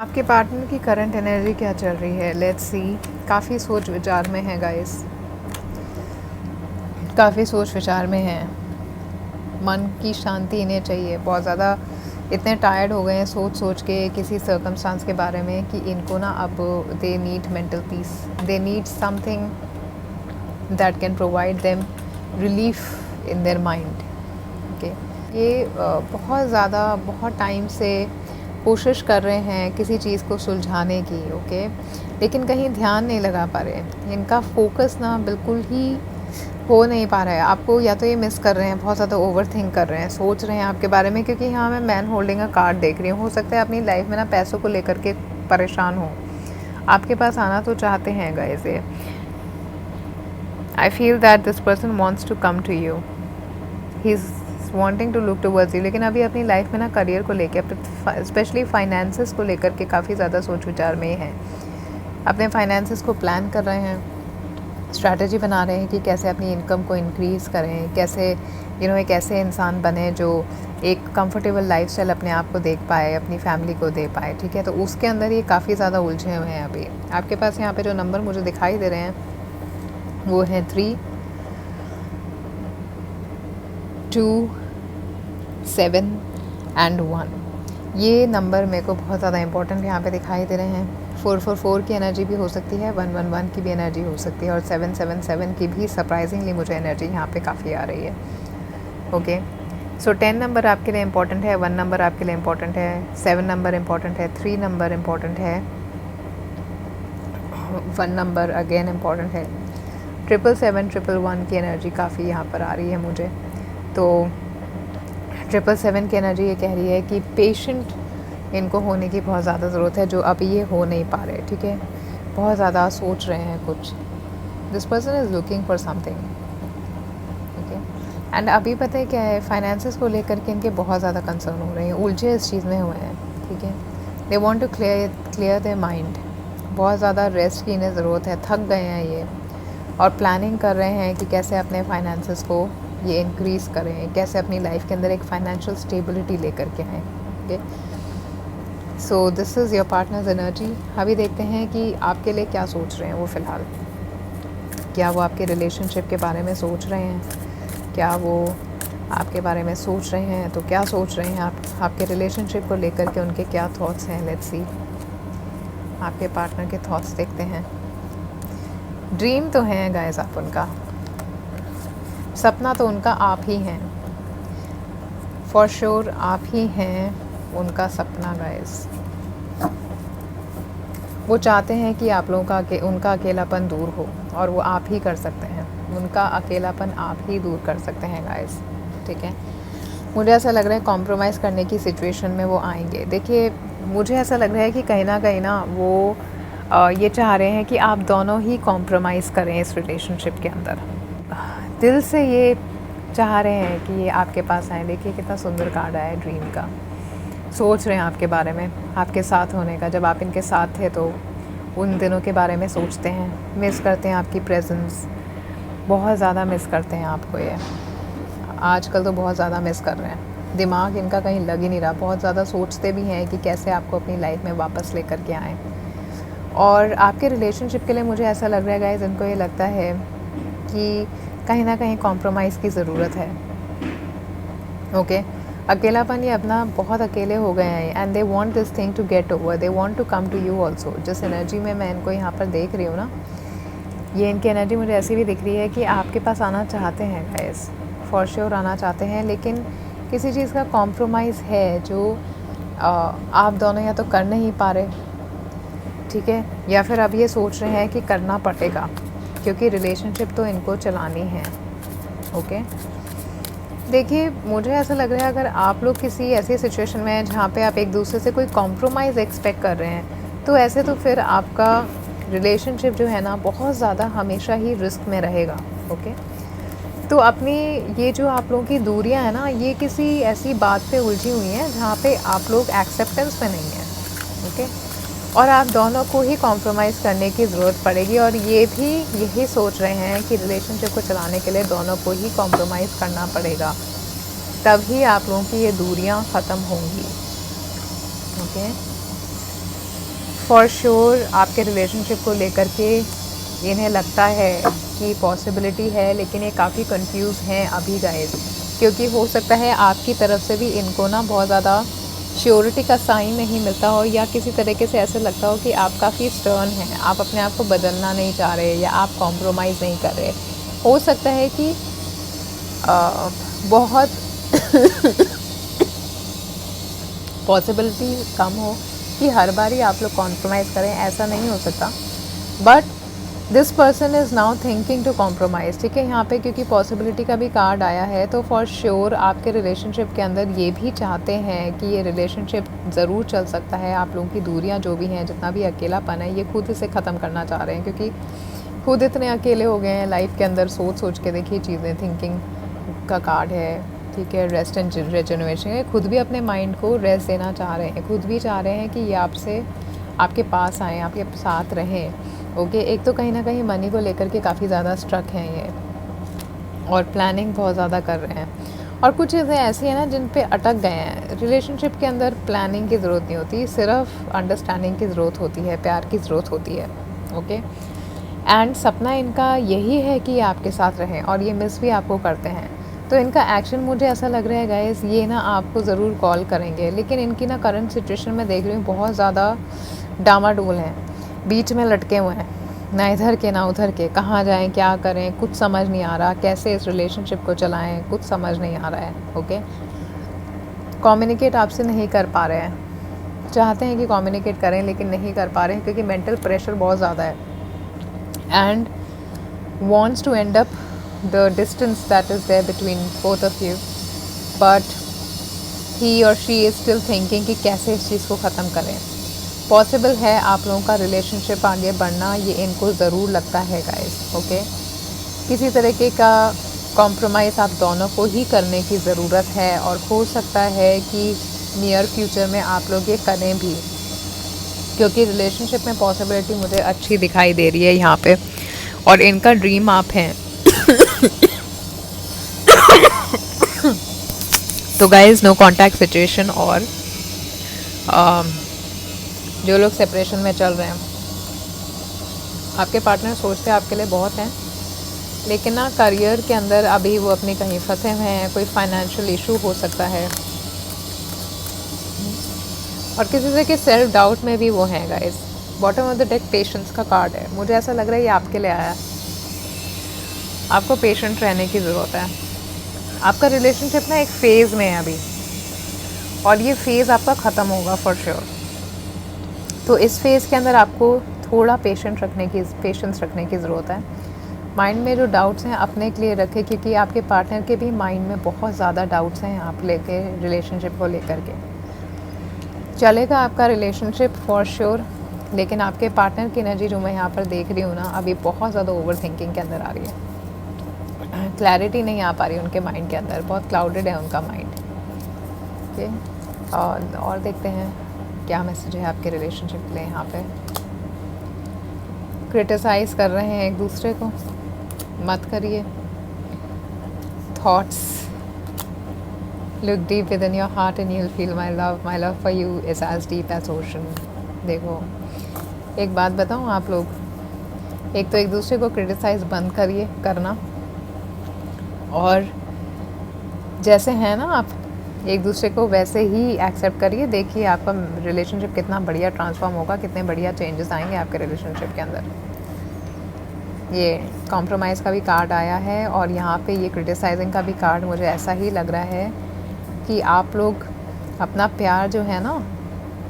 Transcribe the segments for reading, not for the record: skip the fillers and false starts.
आपके पार्टनर की current energy क्या चल रही है? Let's see. काफ़ी सोच विचार में है गाइस, काफ़ी सोच विचार में है। मन की शांति इन्हें चाहिए बहुत ज़्यादा। इतने टायर्ड हो गए हैं सोच सोच के किसी सर्कमस्टांस के बारे में कि इनको ना अब they need mental peace, they need something that can provide them relief in their mind. Okay, ये बहुत ज़्यादा बहुत टाइम से कोशिश कर रहे हैं किसी चीज़ को सुलझाने की। ओके, लेकिन कहीं ध्यान नहीं लगा पा रहे। इनका फोकस ना बिल्कुल ही हो नहीं पा रहा है। आपको या तो ये मिस कर रहे हैं, बहुत ज़्यादा ओवर थिंक कर रहे हैं, सोच रहे हैं आपके बारे में। क्योंकि यहाँ मैं मैन होल्डिंग अ कार्ड देख रही हूँ। हो सकता है अपनी लाइफ में ना पैसों को लेकर के परेशान हो, आपके पास आना तो चाहते हैं गाइस। ये I feel that this person wants to come to you, he is wanting to look towards you. लेकिन अभी अपनी लाइफ में ना करियर को लेकर, स्पेशली फाइनेंसेस को लेकर के काफ़ी ज़्यादा सोच विचार में हैं। अपने फाइनेंसेस को प्लान कर रहे हैं, स्ट्रैटेजी बना रहे हैं कि कैसे अपनी इनकम को इंक्रीज़ करें, कैसे एक ऐसे इंसान बने जो एक कंफर्टेबल लाइफस्टाइल अपने आप को देख पाए, अपनी फैमिली को दे पाए। ठीक है, तो उसके अंदर ये काफ़ी ज़्यादा उलझे हुए हैं अभी। आपके पास यहाँ पे जो नंबर मुझे दिखाई दे रहे हैं वो है 3, 2, 7 एंड 1। ये नंबर मेरे को बहुत ज़्यादा इंपॉर्टेंट यहाँ पे दिखाई दे रहे हैं। 444 की एनर्जी भी हो सकती है, 111 की भी एनर्जी हो सकती है, और 777 की भी सरप्राइजिंगली मुझे एनर्जी यहाँ पे काफ़ी आ रही है। ओके, सो 10 नंबर आपके लिए इम्पॉर्टेंट है, 1 नंबर आपके लिए इम्पॉर्टेंट है, 7 नंबर इम्पॉर्टेंट है, 3 नंबर इम्पॉर्टेंट है, 1 नंबर अगेन इम्पॉर्टेंट है, 777, 111 की एनर्जी काफ़ी यहाँ पर आ रही है मुझे। तो 777 की एनर्जी ये कह रही है कि पेशेंट इनको होने की बहुत ज़्यादा ज़रूरत है, जो अभी ये हो नहीं पा रहे। ठीक है, बहुत ज़्यादा सोच रहे हैं कुछ। This person is looking for something. Okay, and अभी पता है क्या है, फाइनेंसेस को लेकर के इनके बहुत ज़्यादा कंसर्न हो रहे हैं, उलझे इस चीज़ में हुए हैं। ठीक है, they want to clear their mind. बहुत ज़्यादा रेस्ट की इन्हें ज़रूरत है, थक गए हैं ये, और प्लानिंग कर रहे हैं कि कैसे अपने फाइनेंसेस को ये इंक्रीज़ करें, कैसे अपनी लाइफ के अंदर एक फाइनेंशियल स्टेबिलिटी लेकर के आएँ। Okay, so this is your partners energy. अभी देखते हैं कि आपके लिए क्या सोच रहे हैं वो फ़िलहाल। क्या वो आपके रिलेशनशिप के बारे में सोच रहे हैं? क्या वो आपके बारे में सोच रहे हैं? तो क्या सोच रहे हैं आपके रिलेशनशिप को लेकर के, उनके क्या थॉट्स हैं? लेट्स सी, आपके पार्टनर के थॉट्स देखते हैं। ड्रीम तो हैं गाइस आप उनका, सपना तो उनका आप ही हैं, फॉर श्योर आप ही हैं उनका सपना गाइस। वो चाहते हैं कि आप लोगों का उनका अकेलापन दूर हो, और वो आप ही कर सकते हैं। उनका अकेलापन आप ही दूर कर सकते हैं गाइस। ठीक है, मुझे ऐसा लग रहा है कॉम्प्रोमाइज़ करने की सिचुएशन में वो आएंगे। देखिए, मुझे ऐसा लग रहा है कि कहीं ना वो ये चाह रहे हैं कि आप दोनों ही कॉम्प्रोमाइज़ करें इस रिलेशनशिप के अंदर। दिल से ये चाह रहे हैं कि ये आपके पास आए। देखिए कितना सुंदर कार्ड आया है ड्रीम का। सोच रहे हैं आपके बारे में, आपके साथ होने का। जब आप इनके साथ थे तो उन दिनों के बारे में सोचते हैं, मिस करते हैं आपकी प्रेजेंस, बहुत ज़्यादा मिस करते हैं आपको। ये आजकल तो बहुत ज़्यादा मिस कर रहे हैं, दिमाग इनका कहीं लग ही नहीं रहा। बहुत ज़्यादा सोचते भी हैं कि कैसे आपको अपनी लाइफ में वापस लेकर के आएँ। और आपके रिलेशनशिप के लिए मुझे ऐसा लग रहा है गाइस, इनको ये लगता है कि कहीं ना कहीं कॉम्प्रोमाइज़ की ज़रूरत है। ओके, अकेलापन, ये अपना बहुत अकेले हो गए हैं, and they want this thing to get over, they want to come to you also. जिस एनर्जी में मैं इनको यहाँ पर देख रही हूँ ना, ये इनकी एनर्जी मुझे ऐसी भी दिख रही है कि आपके पास आना चाहते हैं गाइस, फॉर श्योर आना चाहते हैं। लेकिन किसी चीज़ का कॉम्प्रोमाइज़ है जो आप दोनों या तो कर नहीं पा रहे, ठीक है, या फिर अब ये सोच रहे हैं कि करना पड़ेगा, क्योंकि रिलेशनशिप तो इनको चलानी है। ओके, देखिए मुझे ऐसा लग रहा है अगर आप लोग किसी ऐसी सिचुएशन में हैं जहाँ पे आप एक दूसरे से कोई कॉम्प्रोमाइज़ एक्सपेक्ट कर रहे हैं, तो ऐसे तो फिर आपका रिलेशनशिप जो है ना बहुत ज़्यादा हमेशा ही रिस्क में रहेगा। ओके, तो अपनी ये जो आप लोगों की दूरियां हैं ना, ये किसी ऐसी बात पे उलझी हुई हैं जहाँ पे आप लोग एक्सेप्टेंस में नहीं हैं। ओके, और आप दोनों को ही कॉम्प्रोमाइज़ करने की ज़रूरत पड़ेगी, और ये भी यही सोच रहे हैं कि रिलेशनशिप को चलाने के लिए दोनों को ही कॉम्प्रोमाइज़ करना पड़ेगा, तभी आप लोगों की ये दूरियां ख़त्म होंगी। ओके, फॉर श्योर आपके रिलेशनशिप को लेकर के इन्हें लगता है कि पॉसिबिलिटी है, लेकिन ये काफ़ी कंफ्यूज हैं अभी गाइस, क्योंकि हो सकता है आपकी तरफ से भी इनको ना बहुत ज़्यादा श्योरिटी का साइन नहीं मिलता हो, या किसी तरीके से ऐसे लगता हो कि आप काफ़ी स्टर्न हैं, आप अपने आप को बदलना नहीं चाह रहे, या आप कॉम्प्रोमाइज़ नहीं कर रहे। हो सकता है कि बहुत पॉसिबिलिटी कम हो कि हर बार ही आप लोग कॉम्प्रोमाइज़ करें, ऐसा नहीं हो सकता, but this person is now thinking to compromise. ठीक है, यहाँ पे क्योंकि पॉसिबिलिटी का भी कार्ड आया है, तो फॉर श्योर आपके रिलेशनशिप के अंदर ये भी चाहते हैं कि ये रिलेशनशिप ज़रूर चल सकता है। आप लोगों की दूरियाँ जो भी हैं, जितना भी अकेलापन है, ये खुद से ख़त्म करना चाह रहे हैं, क्योंकि खुद इतने अकेले हो गए हैं लाइफ के अंदर। सोच के देखिए चीज़ें, थिंकिंग का कार्ड है, ठीक है, रेस्ट एंड रिजनरेशन है। खुद भी अपने माइंड को रेस्ट देना चाह रहे हैं, खुद भी चाह रहे हैं कि ये आपसे आपके पास आएँ, आपके साथ रहें। ओके, एक तो कहीं ना कहीं मनी को लेकर के काफ़ी ज़्यादा स्ट्रक हैं ये, और प्लानिंग बहुत ज़्यादा कर रहे हैं, और कुछ चीज़ें ऐसी हैं ना जिन पे अटक गए हैं। रिलेशनशिप के अंदर प्लानिंग की ज़रूरत नहीं होती, सिर्फ अंडरस्टैंडिंग की ज़रूरत होती है, प्यार की ज़रूरत होती है। ओके, एंड सपना इनका यही है कि आपके साथ रहें, और ये मिस भी आपको करते हैं। तो इनका एक्शन मुझे ऐसा लग रहा है गाइस, ये ना आपको ज़रूर कॉल करेंगे, लेकिन इनकी ना करंट सिचुएशन में देख रही हूँ बहुत ज़्यादा डामाडोल हैं, बीच में लटके हुए हैं, ना इधर के ना उधर के, कहाँ जाएं, क्या करें, कुछ समझ नहीं आ रहा, कैसे इस रिलेशनशिप को चलाएं, कुछ समझ नहीं आ रहा है। ओके, कम्युनिकेट आपसे नहीं कर पा रहे हैं, चाहते हैं कि कम्युनिकेट करें लेकिन नहीं कर पा रहे हैं, क्योंकि मेंटल प्रेशर बहुत ज़्यादा है, and wants to end up the distance that is there between both of you, but he or she is still thinking कि कैसे इस चीज़ को ख़त्म करें। पॉसिबल है आप लोगों का रिलेशनशिप आगे बढ़ना, ये इनको ज़रूर लगता है गाइस। ओके, किसी तरीके का कॉम्प्रोमाइज़ आप दोनों को ही करने की ज़रूरत है, और हो सकता है कि नियर फ्यूचर में आप लोग ये करें भी, क्योंकि रिलेशनशिप में पॉसिबिलिटी मुझे अच्छी दिखाई दे रही है यहाँ पे, और इनका ड्रीम आप हैं। तो गाइस, नो कॉन्टैक्ट सिचुएशन, और जो लोग सेपरेशन में चल रहे हैं, आपके पार्टनर सोचते हैं आपके लिए बहुत हैं, लेकिन ना करियर के अंदर अभी वो अपनी कहीं फंसे हुए हैं, कोई फाइनेंशियल इशू हो सकता है, और किसी से के सेल्फ डाउट में भी वो हैं guys. Bottom of the deck patience का कार्ड है, मुझे ऐसा लग रहा है ये आपके लिए आया। आपको पेशेंट रहने की ज़रूरत है। आपका रिलेशनशिप ना एक फ़ेज़ में है अभी, और ये फ़ेज़ आपका ख़त्म होगा फॉर श्योर। तो इस फेज़ के अंदर आपको थोड़ा पेशेंस रखने की ज़रूरत है। माइंड में जो डाउट्स हैं अपने के लिए रखें, क्योंकि आपके पार्टनर के भी माइंड में बहुत ज़्यादा डाउट्स हैं आप लेके रिलेशनशिप को लेकर के। चलेगा आपका रिलेशनशिप फॉर श्योर, लेकिन आपके पार्टनर की एनर्जी जो मैं यहाँ पर देख रही हूँ ना, अभी बहुत ज़्यादा ओवर थिंकिंग के अंदर आ रही है, क्लैरिटी नहीं आ पा रही उनके माइंड के अंदर, बहुत क्लाउडेड है उनका माइंड। ओके, और देखते हैं क्या मैसेज है आपके रिलेशनशिप के लिए। यहाँ पे क्रिटिसाइज़ कर रहे हैं एक दूसरे को, मत करिए। Thoughts, look deep within your heart and you will feel my love for you is as deep as ocean. देखो, एक बात बताऊँ आप लोग, एक तो एक दूसरे को क्रिटिसाइज़ बंद करिए करना, और जैसे हैं ना आप एक दूसरे को वैसे ही एक्सेप्ट करिए। देखिए आपका रिलेशनशिप कितना बढ़िया ट्रांसफॉर्म होगा, कितने बढ़िया चेंजेस आएंगे आपके रिलेशनशिप के अंदर। ये कॉम्प्रोमाइज़ का भी कार्ड आया है, और यहाँ पे ये क्रिटिसाइजिंग का भी कार्ड मुझे ऐसा ही लग रहा है कि आप लोग अपना प्यार जो है ना,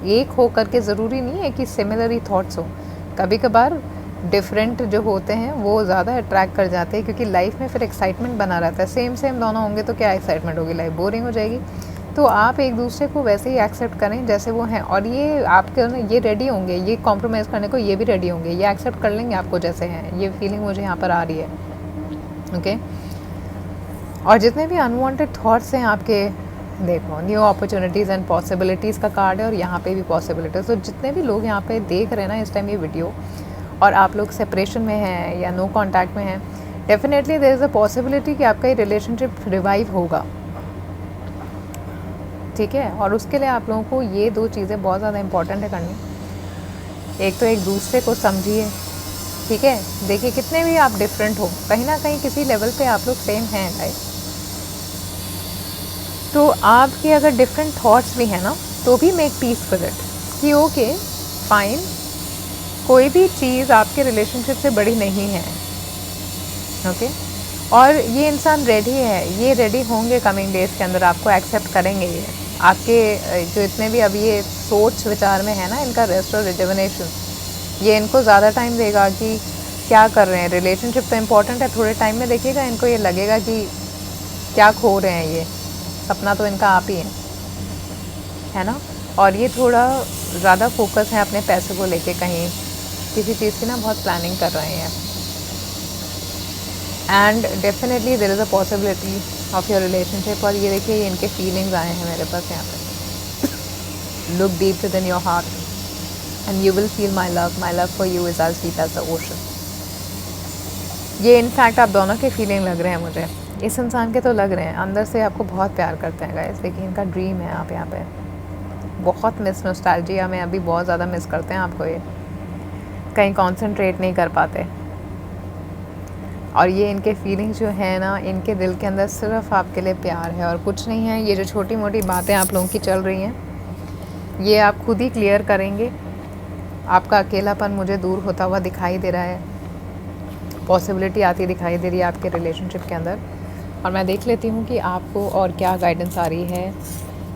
एक हो करके, ज़रूरी नहीं है कि सिमिलर ही थॉट्स हो, कभी कभार डिफरेंट जो होते हैं वो ज़्यादा अट्रैक्ट कर जाते हैं, क्योंकि लाइफ में फिर एक्साइटमेंट बना रहता है। सेम दोनों होंगे तो क्या एक्साइटमेंट होगी, लाइफ बोरिंग हो जाएगी। तो आप एक दूसरे को वैसे ही एक्सेप्ट करें जैसे वो हैं, और ये आपके ये रेडी होंगे, ये कॉम्प्रोमाइज़ करने को ये भी रेडी होंगे, ये एक्सेप्ट कर लेंगे आपको जैसे हैं। ये फीलिंग मुझे यहाँ पर आ रही है। ओके, और जितने भी अनवांटेड थॉट्स हैं आपके, देखो न्यू अपॉर्चुनिटीज़ एंड पॉसिबिलिटीज़ का कार्ड है, और यहाँ पे भी पॉसिबिलिटीज़। तो जितने भी लोग यहाँ पे देख रहे हैं ना इस टाइम ये वीडियो, और आप लोग सेपरेशन में हैं या नो कांटेक्ट में हैं, definitely there is a possibility कि आपका ये रिलेशनशिप रिवाइव होगा। ठीक है, और उसके लिए आप लोगों को ये दो चीज़ें बहुत ज़्यादा इंपॉर्टेंट है करनी। एक तो एक दूसरे को समझिए, ठीक है। देखिए कितने भी आप डिफरेंट हो, कहीं ना कहीं किसी लेवल पे आप लोग सेम हैं गाइस। तो आपके अगर डिफरेंट थॉट्स भी हैं ना, तो भी मेक पीस विद इट कि ओके फाइन, कोई भी चीज़ आपके रिलेशनशिप से बड़ी नहीं है, ओके। और ये इंसान रेडी है, ये रेडी होंगे कमिंग डेज के अंदर, आपको एक्सेप्ट करेंगे। ये आपके जो इतने भी अभी ये सोच विचार में है ना, इनका रेस्ट और रिजुविनेशन, ये इनको ज़्यादा टाइम देगा कि क्या कर रहे हैं। रिलेशनशिप तो इम्पॉर्टेंट है, थोड़े टाइम में देखिएगा इनको ये लगेगा कि क्या खो रहे हैं, ये सपना तो इनका आप ही है ना। और ये थोड़ा ज़्यादा फोकस है अपने पैसे को लेके, कहीं किसी चीज़ की ना बहुत प्लानिंग कर रहे हैं। And definitely there is a possibility of your relationship. और ये देखिए, ये इनके फीलिंग्स आए हैं मेरे पास यहाँ पे। Look deep within your heart and you will feel my love for you is as deep as the ocean। ये इनफैक्ट आप दोनों के फीलिंग लग रहे हैं मुझे, इस इंसान के तो लग रहे हैं, अंदर से आपको बहुत प्यार करते हैं गाइस। देखिए इनका ड्रीम है आप यहाँ पे, बहुत मिस नॉस्टैल्जिया में अभी बहुत ज़्यादा मिस करते हैं आपको, ये कहीं कॉन्सेंट्रेट नहीं कर पाते। और ये इनके फीलिंग्स जो है ना, इनके दिल के अंदर सिर्फ आपके लिए प्यार है और कुछ नहीं है। ये जो छोटी मोटी बातें आप लोगों की चल रही हैं, ये आप खुद ही क्लियर करेंगे। आपका अकेलापन मुझे दूर होता हुआ दिखाई दे रहा है, पॉसिबिलिटी आती दिखाई दे रही है आपके रिलेशनशिप के अंदर। और मैं देख लेती हूँ कि आपको और क्या गाइडेंस आ रही है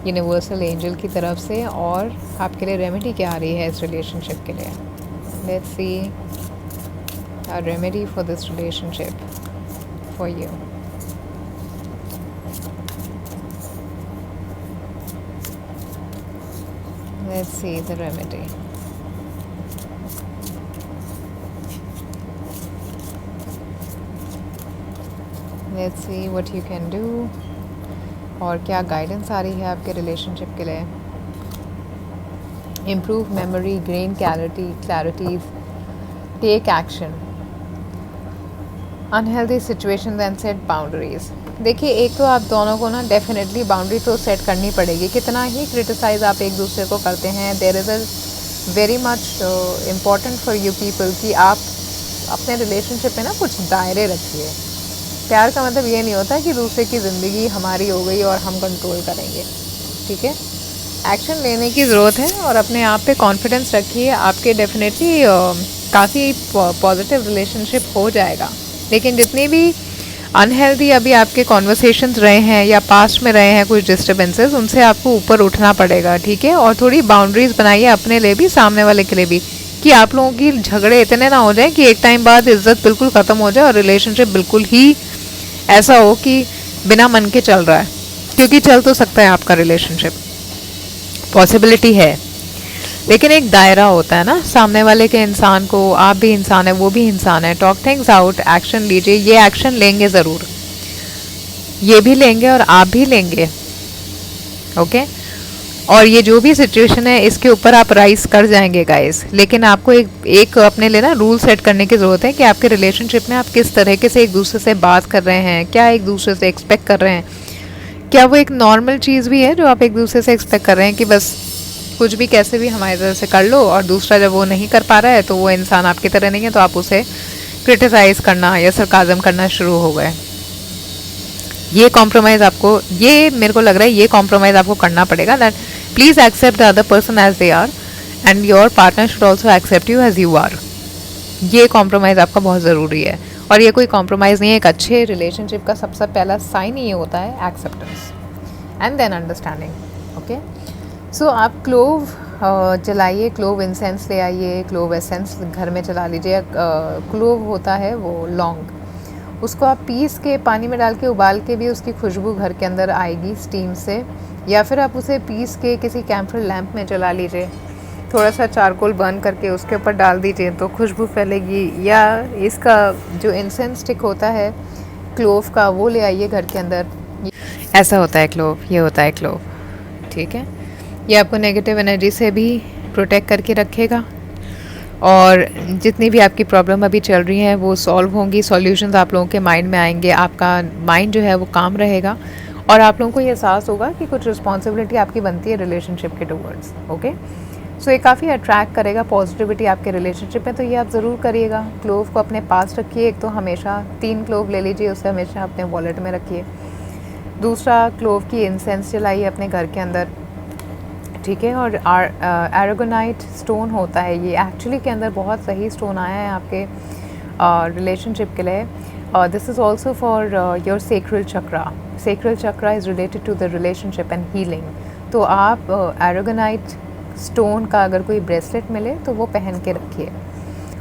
यूनिवर्सल एंजल की तरफ से, और आपके लिए रेमेडी क्या आ रही है इस रिलेशनशिप के लिए। Let's see a remedy for this relationship for you. Let's see the remedy. Let's see what you can do, और क्या गाइडेंस आ रही है आपके रिलेशनशिप के लिए। Improve memory, gain clarity, take action, unhealthy situations and set boundaries. देखिए एक तो आप दोनों को ना डेफिनेटली बाउंड्री तो सेट करनी पड़ेगी, कितना ही क्रिटिसाइज़ आप एक दूसरे को करते हैं। There is a very much important for you people कि आप अपने रिलेशनशिप में ना कुछ दायरे रखिए। प्यार का मतलब ये नहीं होता कि दूसरे की ज़िंदगी हमारी हो गई और हम कंट्रोल करेंगे, ठीक है। एक्शन लेने की ज़रूरत है और अपने आप पे कॉन्फिडेंस रखिए, आपके डेफिनेटली काफ़ी पॉजिटिव रिलेशनशिप हो जाएगा। लेकिन जितनी भी अनहेल्दी अभी आपके कॉन्वर्सेशंस रहे हैं या पास्ट में रहे हैं कुछ डिस्टर्बेंसेस, उनसे आपको ऊपर उठना पड़ेगा, ठीक है। और थोड़ी बाउंड्रीज बनाइए अपने लिए भी, सामने वाले के लिए भी, कि आप लोगों की झगड़े इतने ना हो जाए कि एक टाइम बाद इज्जत बिल्कुल ख़त्म हो जाए और रिलेशनशिप बिल्कुल ही ऐसा हो कि बिना मन के चल रहा है। क्योंकि चल तो सकता है आपका रिलेशनशिप, पॉसिबिलिटी है, लेकिन एक दायरा होता है ना सामने वाले के इंसान को। आप भी इंसान है, वो भी इंसान है। टॉक थिंग्स आउट, एक्शन लीजिए। ये एक्शन लेंगे ज़रूर, ये भी लेंगे और आप भी लेंगे, ओके। और ये जो भी सिचुएशन है इसके ऊपर आप राइज कर जाएंगे गाइस। लेकिन आपको एक अपने लिए ना रूल सेट करने की ज़रूरत है कि आपके रिलेशनशिप में आप किस तरीके से एक दूसरे से बात कर रहे हैं, क्या एक दूसरे से एक्सपेक्ट कर रहे हैं। क्या वो एक नॉर्मल चीज़ भी है जो आप एक दूसरे से एक्सपेक्ट कर रहे हैं कि बस कुछ भी कैसे भी हमारी तरह से कर लो, और दूसरा जब वो नहीं कर पा रहा है तो वो इंसान आपकी तरह नहीं है, तो आप उसे क्रिटिसाइज़ करना या सरकाज़म करना शुरू हो गए। ये कॉम्प्रोमाइज़ आपको, ये मेरे को लग रहा है ये कॉम्प्रोमाइज़ आपको करना पड़ेगा, that please accept the other person as they are and your partner should also accept you as you are. ये कॉम्प्रोमाइज़ आपका बहुत ज़रूरी है। और ये कोई कॉम्प्रोमाइज़ नहीं है, एक अच्छे रिलेशनशिप का सबसे पहला साइन ये होता है acceptance and then understanding, okay. So आप क्लोव जलाइए, क्लोव इंसेंस ले आइए, क्लोव एसेंस घर में चला लीजिए। क्लोव होता है वो लौंग, उसको आप पीस के पानी में डाल के उबाल के भी उसकी खुशबू घर के अंदर आएगी स्टीम से, या फिर आप उसे पीस के किसी कैम्फर लैम्प में जला लीजिए, थोड़ा सा चारकोल बर्न करके उसके ऊपर डाल दीजिए तो खुशबू फैलेगी। या इसका जो इंसेंस स्टिक होता है क्लोव का, वो ले आइए घर के अंदर। ऐसा होता है क्लोव, ये होता है क्लोव, ठीक है। ये आपको नेगेटिव एनर्जी से भी प्रोटेक्ट करके रखेगा, और जितनी भी आपकी प्रॉब्लम अभी चल रही हैं वो सॉल्व होंगी, सॉल्यूशंस आप लोगों के माइंड में आएंगे, आपका माइंड जो है वो काम रहेगा, और आप लोगों को ये एहसास होगा कि कुछ रिस्पॉन्सिबिलिटी आपकी बनती है रिलेशनशिप के टूवर्ड्स, ओके। सो ये काफ़ी अट्रैक्ट करेगा पॉजिटिविटी आपके रिलेशनशिप में, तो ये आप ज़रूर करिएगा। क्लोव को अपने पास रखिए, एक तो हमेशा 3 क्लोव ले लीजिए, उसे हमेशा अपने वॉलेट में रखिए। दूसरा, क्लोव की इंसेंस जलाइए अपने घर के अंदर, ठीक है। और एरागोनाइट स्टोन होता है ये, एक्चुअली के अंदर बहुत सही स्टोन आया है आपके रिलेशनशिप के लिए। This is also for your sacral chakra. Sacral chakra is related to the relationship and healing. तो आप एरागोनाइट स्टोन का अगर कोई ब्रेसलेट मिले तो वो पहन के रखिए,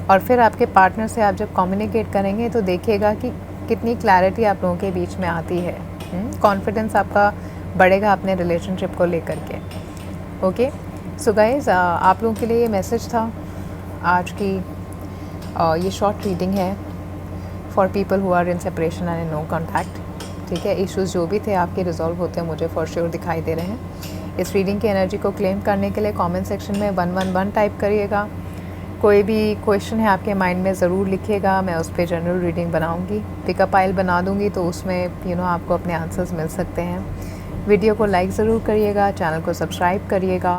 और फिर आपके पार्टनर से आप जब कम्युनिकेट करेंगे तो देखिएगा कि कितनी क्लैरिटी आप लोगों के बीच में आती है। कॉन्फिडेंस आपका बढ़ेगा अपने रिलेशनशिप को लेकर के। ओके, सो गाइज़, आप लोगों के लिए ये मैसेज था आज की। ये शॉर्ट रीडिंग है for people who are in separation and no contact, ठीक है। इश्यूज़ जो भी थे आपके रिजॉल्व होते हैं मुझे फॉर श्योर दिखाई दे रहे हैं। इस रीडिंग की एनर्जी को क्लेम करने के लिए कमेंट सेक्शन में 111 टाइप करिएगा। कोई भी क्वेश्चन है आपके माइंड में ज़रूर लिखिएगा, मैं उस पर जनरल रीडिंग बनाऊंगी, पिकअप फाइल बना दूंगी, तो उसमें आपको अपने आंसर्स मिल सकते हैं। वीडियो को लाइक ज़रूर करिएगा, चैनल को सब्सक्राइब करिएगा।